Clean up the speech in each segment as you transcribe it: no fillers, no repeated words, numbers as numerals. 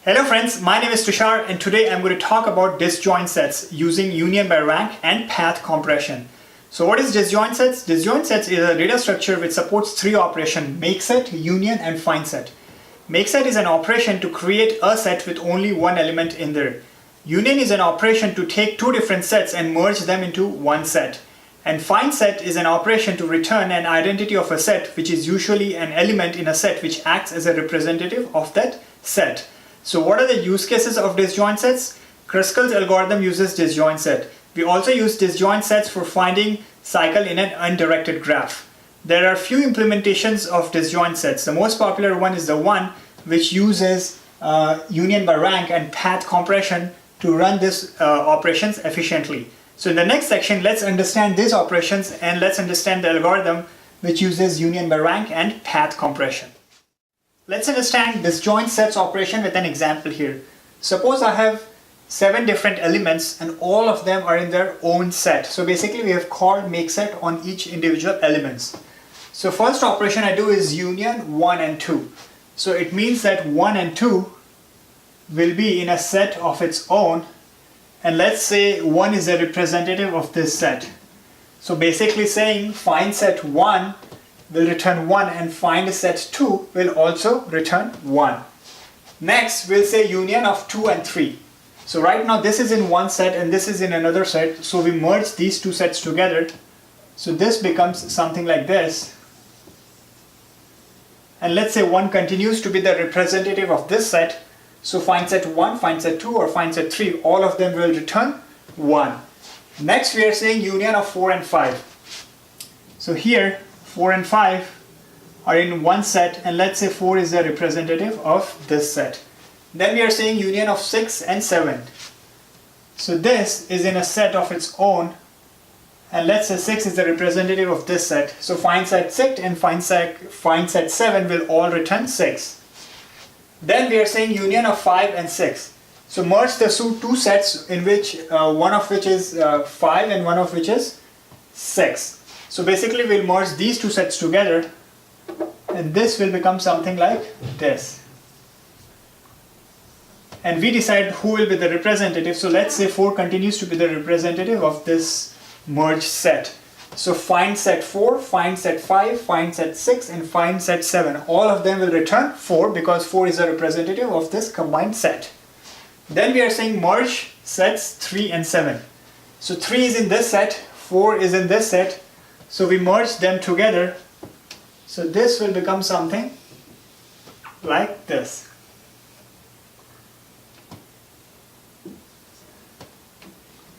Hello friends, my name is Tushar and today I'm going to talk about disjoint sets using union by rank and path compression. So what is disjoint sets? Disjoint sets is a data structure which supports three operations: make set, union and find set. Make set is an operation to create a set with only one element in there. Union is an operation to take two different sets and merge them into one set. And find set is an operation to return an identity of a set, which is usually an element in a set which acts as a representative of that set. So what are the use cases of disjoint sets? Kruskal's algorithm uses disjoint set. We also use disjoint sets for finding cycle in an undirected graph. There are few implementations of disjoint sets. The most popular one is the one which uses union by rank and path compression to run these operations efficiently. So in the next section, let's understand these operations and let's understand the algorithm which uses union by rank and path compression. Let's understand disjoint sets operation with an example here. Suppose I have 7 different elements and all of them are in their own set. So basically we have called make set on each individual elements. So first operation I do is union 1 and 2. So it means that 1 and 2 will be in a set of its own, and let's say 1 is a representative of this set. So basically saying find set 1 will return 1 and find set 2 will also return 1. Next we'll say union of 2 and 3. So right now this is in one set and this is in another set, so we merge these two sets together. So this becomes something like this. And let's say 1 continues to be the representative of this set. So find set 1, find set 2 or find set 3, all of them will return 1. Next we are saying union of 4 and 5. So here 4 and 5 are in one set and let's say 4 is the representative of this set. Then we are saying union of 6 and 7. So this is in a set of its own and let's say 6 is the representative of this set. So find set 6 and find set 7 will all return 6. Then we are saying union of 5 and 6. So merge the two sets in which one of which is 5 and one of which is 6. So basically we'll merge these two sets together and this will become something like this. And we decide who will be the representative. So let's say 4 continues to be the representative of this merged set. So find set 4, find set 5, find set 6 and find set 7. All of them will return 4 because 4 is a representative of this combined set. Then we are saying merge sets 3 and 7. So 3 is in this set, 4 is in this set. So we merge them together. So this will become something like this.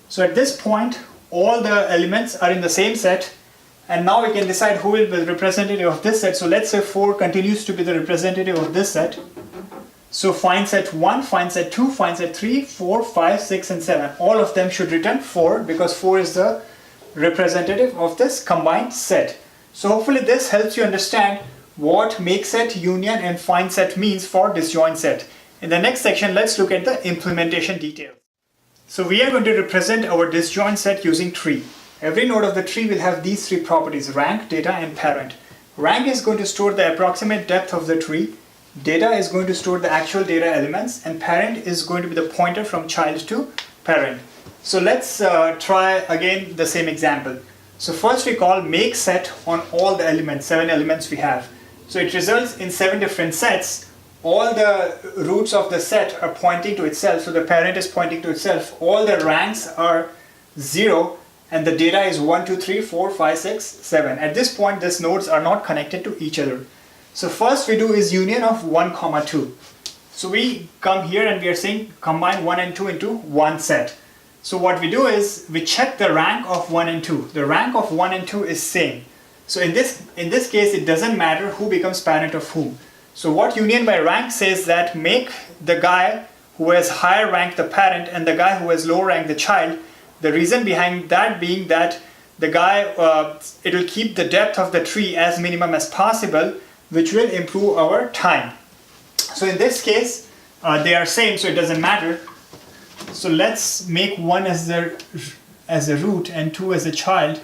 So at this point, all the elements are in the same set. And now we can decide who will be the representative of this set. So let's say 4 continues to be the representative of this set. So find set 1, find set 2, find set 3, 4, 5, 6 and 7. All of them should return 4 because 4 is the representative of this combined set. So hopefully this helps you understand what make set, union and find set means for disjoint set. In the next section, let's look at the implementation details. So we are going to represent our disjoint set using tree. Every node of the tree will have these three properties: rank, data and parent. Rank is going to store the approximate depth of the tree. Data is going to store the actual data elements and parent is going to be the pointer from child to parent. So let's try again the same example. So first we call make set on all the elements, 7 elements we have. So it results in 7 different sets. All the roots of the set are pointing to itself. So the parent is pointing to itself. All the ranks are 0 and the data is 1, 2, 3, 4, 5, 6, 7. At this point these nodes are not connected to each other. So first we do is union of 1, 2. So we come here and we are saying combine 1 and 2 into one set. So what we do is we check the rank of 1 and 2. The rank of 1 and 2 is same. So in this case it doesn't matter who becomes parent of whom. So what union by rank says that make the guy who has higher rank the parent and the guy who has lower rank the child. The reason behind that being that the guy, it will keep the depth of the tree as minimum as possible, which will improve our time. So in this case they are same, so it doesn't matter. So let's make 1 as the root and 2 as a child.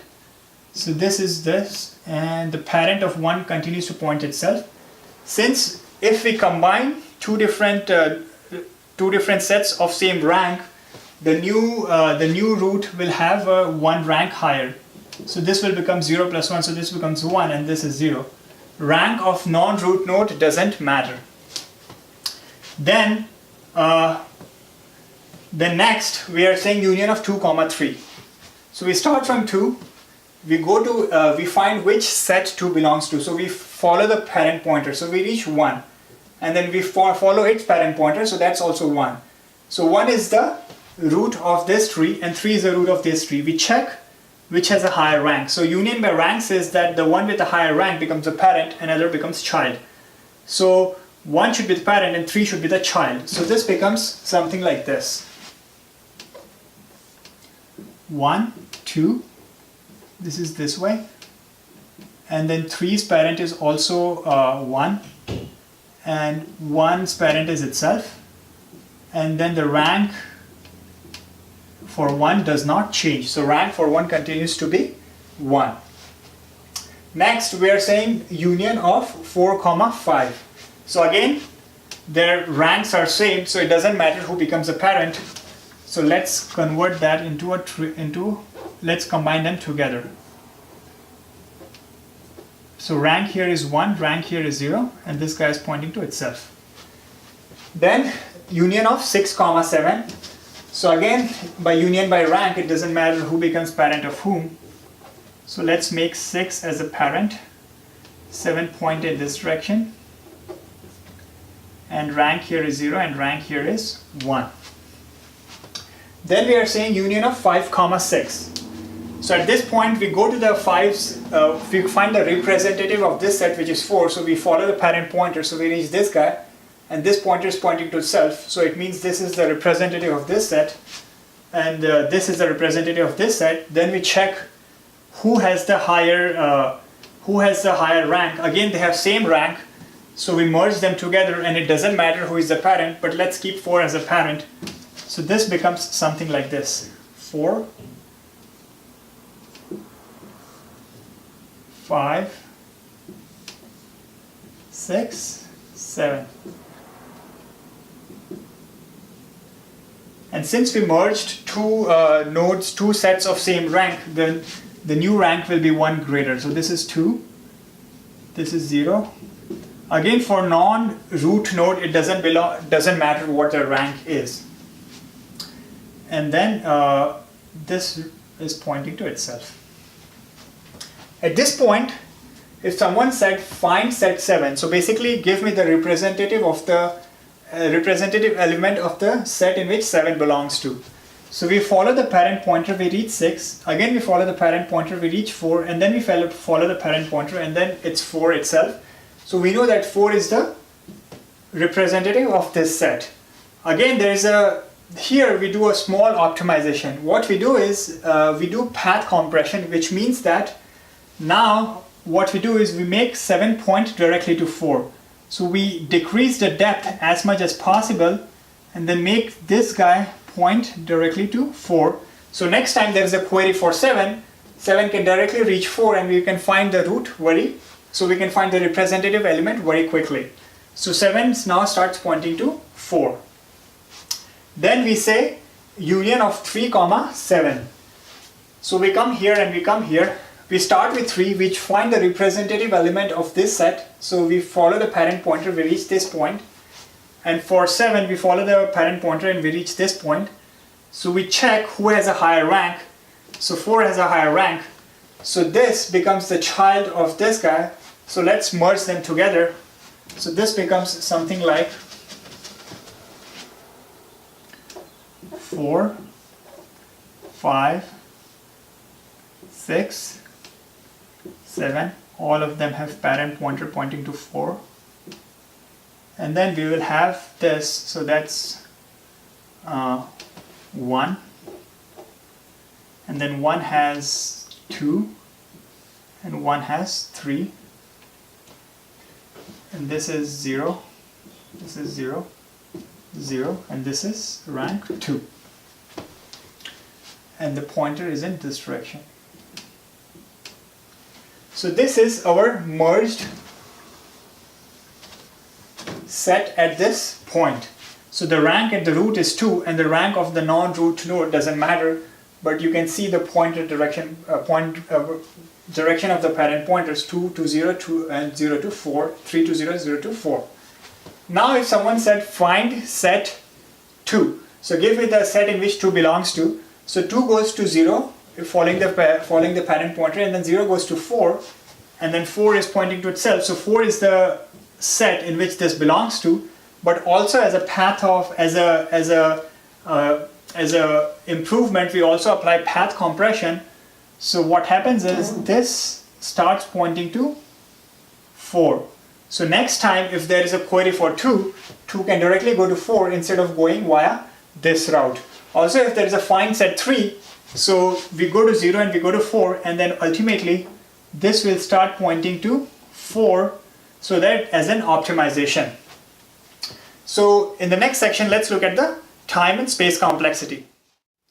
So this is this and the parent of 1 continues to point itself. Since if we combine two different two different sets of same rank, the new root will have one rank higher. So this will become 0 plus 1, so this becomes 1 and this is 0. Rank of non-root node doesn't matter. Then next we are saying union of 2, 3. So we start from 2, we go to, we find which set 2 belongs to. So we follow the parent pointer, so we reach 1. And then we follow its parent pointer, so that's also 1. So 1 is the root of this tree and 3 is the root of this tree. We check which has a higher rank. So union by rank says that the one with the higher rank becomes a parent and other becomes child. So 1 should be the parent and 3 should be the child. So this becomes something like this. 1, 2, this is this way. And then 3's parent is also 1. And 1's parent is itself. And then the rank for 1 does not change. So rank for 1 continues to be 1. Next we are saying union of 4, 5. So again their ranks are same, so it doesn't matter who becomes a parent. So let's convert that into a tree, let's combine them together. So rank here is 1, rank here is 0, and this guy is pointing to itself. Then union of 6, 7. So again, by union by rank, it doesn't matter who becomes parent of whom. So let's make 6 as a parent, 7 point in this direction, and rank here is 0 and rank here is 1. Then we are saying union of 5, 6. So at this point we go to the 5's, we find the representative of this set, which is 4, so we follow the parent pointer, so we reach this guy, and this pointer is pointing to itself, so it means this is the representative of this set, and this is the representative of this set. Then we check who has the higher rank. Again, they have same rank, so we merge them together, and it doesn't matter who is the parent, but let's keep 4 as a parent. So this becomes something like this: 4, 5, 6, 7. And since we merged two nodes, two sets of same rank, then the new rank will be 1 greater. So this is 2, this is 0. Again, for non-root node, it doesn't matter what the rank is. And then this is pointing to itself. At this point, if someone said find set 7, so basically give me the representative of the representative element of the set in which 7 belongs to. So we follow the parent pointer, we reach 6. Again we follow the parent pointer, we reach 4, and then we follow the parent pointer, and then it's 4 itself. So we know that 4 is the representative of this set. Again, there is here we do a small optimization. What we do is we do path compression, which means that now what we do is we make 7 point directly to 4. So we decrease the depth as much as possible and then make this guy point directly to 4. So next time there is a query for 7, 7 can directly reach 4 and we can find the root so we can find the representative element very quickly. So 7 now starts pointing to 4. Then we say union of 3, 7. So we come here and we come here. We start with 3, which find the representative element of this set. So we follow the parent pointer, we reach this point. And for 7, we follow the parent pointer and we reach this point. So we check who has a higher rank. So 4 has a higher rank. So this becomes the child of this guy. So let's merge them together. So this becomes something like 4, 5, 6, 7. All of them have parent pointer pointing to 4. And then we will have this, so that's 1. And then 1 has 2. And 1 has 3. And this is 0. This is 0. 0. And this is rank 2. And the pointer is in this direction. So this is our merged set at this point. So the rank at the root is 2 and the rank of the non-root node doesn't matter, but you can see the pointer direction, direction of the parent pointers 2 to 0, 2 and 0 to 4, 3 to 0, 0 to 4. Now if someone said find set 2, so give me the set in which 2 belongs to. So 2 goes to 0 following the parent pointer, and then 0 goes to 4, and then 4 is pointing to itself. So 4 is the set in which this belongs to, but also as a path of as a improvement we also apply path compression. So what happens is this starts pointing to 4. So next time if there is a query for 2 can directly go to 4 instead of going via this route. Also if there is a find set 3, so we go to 0 and we go to 4, and then ultimately this will start pointing to 4, so that as an optimization. So in the next section let's look at the time and space complexity.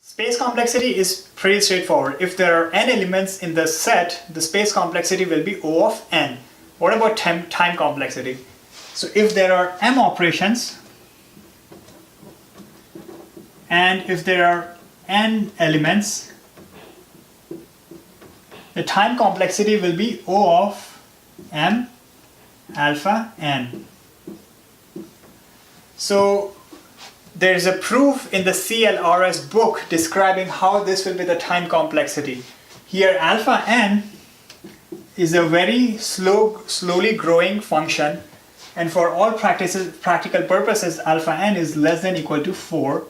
Space complexity is pretty straightforward. If there are n elements in the set, the space complexity will be O of n. What about time complexity? So if there are m operations and if there are n elements, the time complexity will be O of m alpha n. So there is a proof in the CLRS book describing how this will be the time complexity. Here alpha n is a very slowly growing function, and for all practical purposes alpha n is less than equal to 4.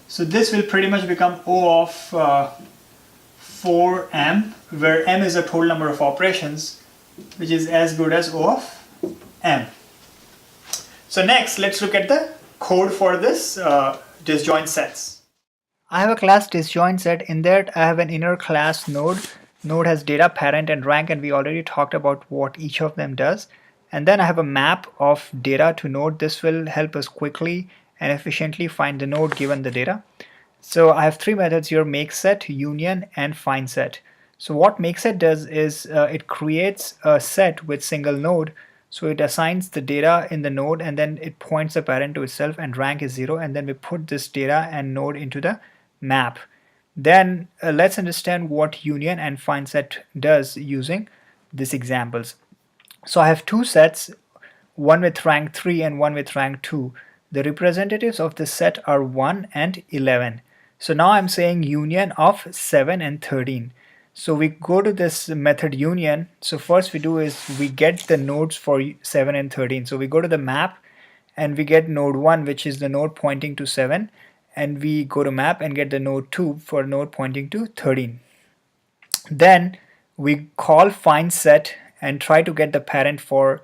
So this will pretty much become O of 4m, where m is the total number of operations, which is as good as O of m. So next let's look at the code for this disjoint sets. I have a class disjoint set. In that I have an inner class node. Node has data, parent and rank, and we already talked about what each of them does. And then I have a map of data to node. This will help us quickly and efficiently find the node given the data. So I have three methods here: make set, union and find set. So what make set does is it creates a set with single node. So it assigns the data in the node and then it points the parent to itself, and rank is 0, and then we put this data and node into the map. Then let's understand what union and find set does using these examples. So I have two sets, one with rank 3 and one with rank 2. The representatives of this set are 1 and 11. So now I'm saying union of 7 and 13. So we go to this method union. So first we do is we get the nodes for 7 and 13. So we go to the map and we get node 1, which is the node pointing to 7, and we go to map and get the node 2 for node pointing to 13. Then we call find set and try to get the parent for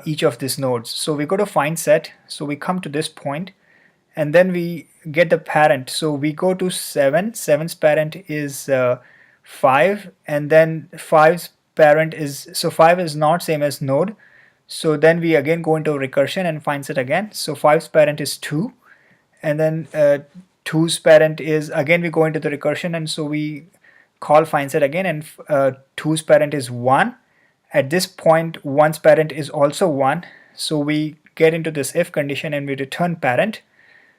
each of these nodes. So we go to find set, so we come to this point and then we get the parent. So we go to 7, 7's parent is 5, and then 5's parent is, so 5 is not same as node. So then we again go into recursion and find set again. So 5's parent is 2, and then 2's parent is, again we go into the recursion, and so we call find set again, and 2's parent is 1. At this point 1's parent is also 1, so we get into this if condition and we return parent.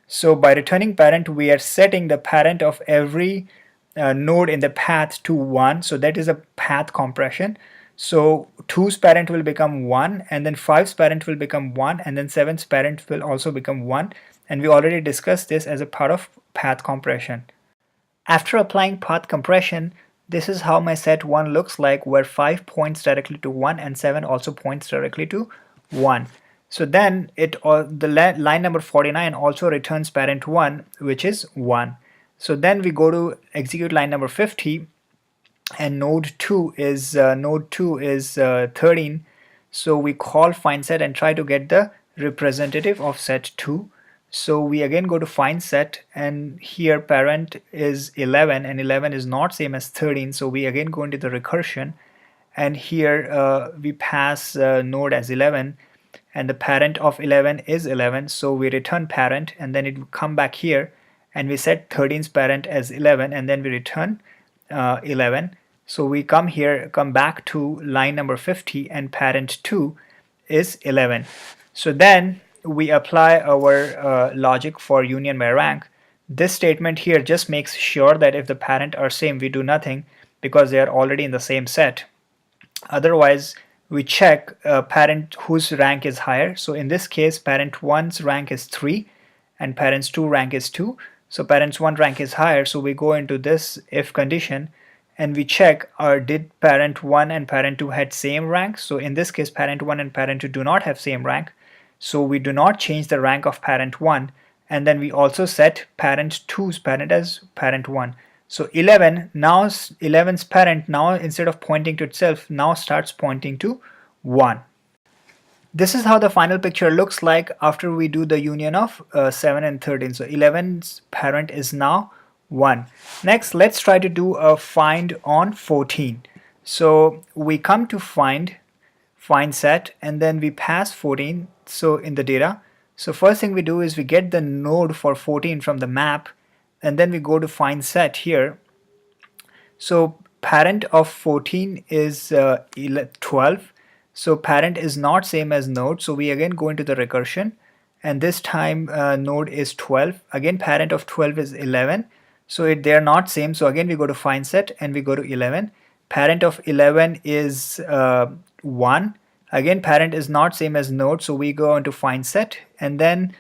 So by returning parent we are setting the parent of every node in the path to 1, so that is a path compression. So 2's parent will become 1, and then 5's parent will become 1, and then 7's parent will also become 1, and we already discussed this as a part of path compression. After applying path compression, this is how my set 1 looks like, where 5 points directly to 1 and 7 also points directly to 1. So then the line number 49 also returns parent 1, which is 1. So then we go to execute line number 50, and node 2 is 13. So we call find set and try to get the representative of set 2. So we again go to find set, and here parent is 11 and 11 is not same as 13. So we again go into the recursion, and here we pass node as 11, and the parent of 11 is 11. So we return parent, and then it will come back here and we set 13's parent as 11, and then we return 11. So we come back to line number 50, and parent 2 is 11. So then we apply our logic for union by rank, this statement here just makes sure that if the parent are same, we do nothing because they are already in the same set. Otherwise, we check parent whose rank is higher. So in this case, parent 1's rank is 3 and parents 2 rank is 2. So parents 1 rank is higher. So we go into this if condition and we check did parent 1 and parent 2 had same rank. So in this case, parent 1 and parent 2 do not have same rank. So we do not change the rank of parent 1. And then we also set parent 2's parent as parent 1. So 11, now 11's parent now instead of pointing to itself now starts pointing to 1. This is how the final picture looks like after we do the union of 7 and 13. So 11's parent is now 1. Next, let's try to do a find on 14. So we come to find set and then we pass 14 so in the data. So first thing we do is we get the node for 14 from the map and then we go to find set here. So parent of 14 is 12. So parent is not same as node. So we again go into the recursion and this time node is 12. Again parent of 12 is 11. So they are not same. So again we go to find set and we go to 11. Parent of 11 is 1. Again parent is not same as node. So we go into find set and then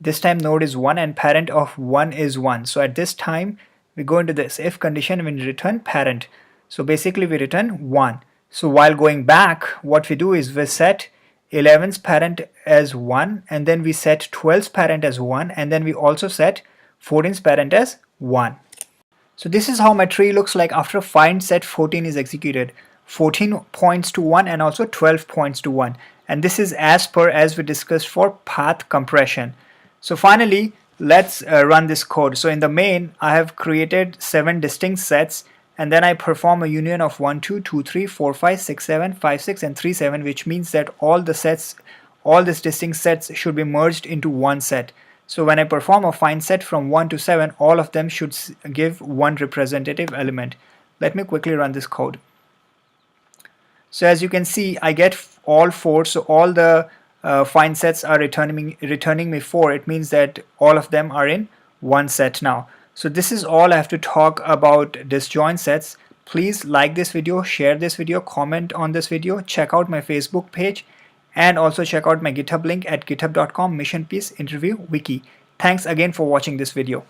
this time node is 1 and parent of 1 is 1. So at this time we go into this if condition and we return parent. So basically we return 1. So while going back, what we do is we set 11's parent as 1 and then we set 12's parent as 1 and then we also set 14's parent as 1. So this is how my tree looks like after find set 14 is executed. 14 points to 1 and also 12 points to 1. And this is as per as we discussed for path compression. So finally, let's run this code. So in the main, I have created 7 distinct sets and then I perform a union of 1, 2, 2, 3, 4, 5, 6, 7, 5, 6 and 3, 7, which means that all these distinct sets should be merged into one set. So when I perform a find set from 1 to 7, all of them should give one representative element. Let me quickly run this code. So as you can see, I get all 4. So all the find sets are returning me 4. It means that all of them are in one set now. So this is all I have to talk about disjoint sets. Please like this video, share this video, comment on this video, check out my Facebook page and also check out my GitHub link at github.com Mission Peace Interview Wiki. Thanks again for watching this video.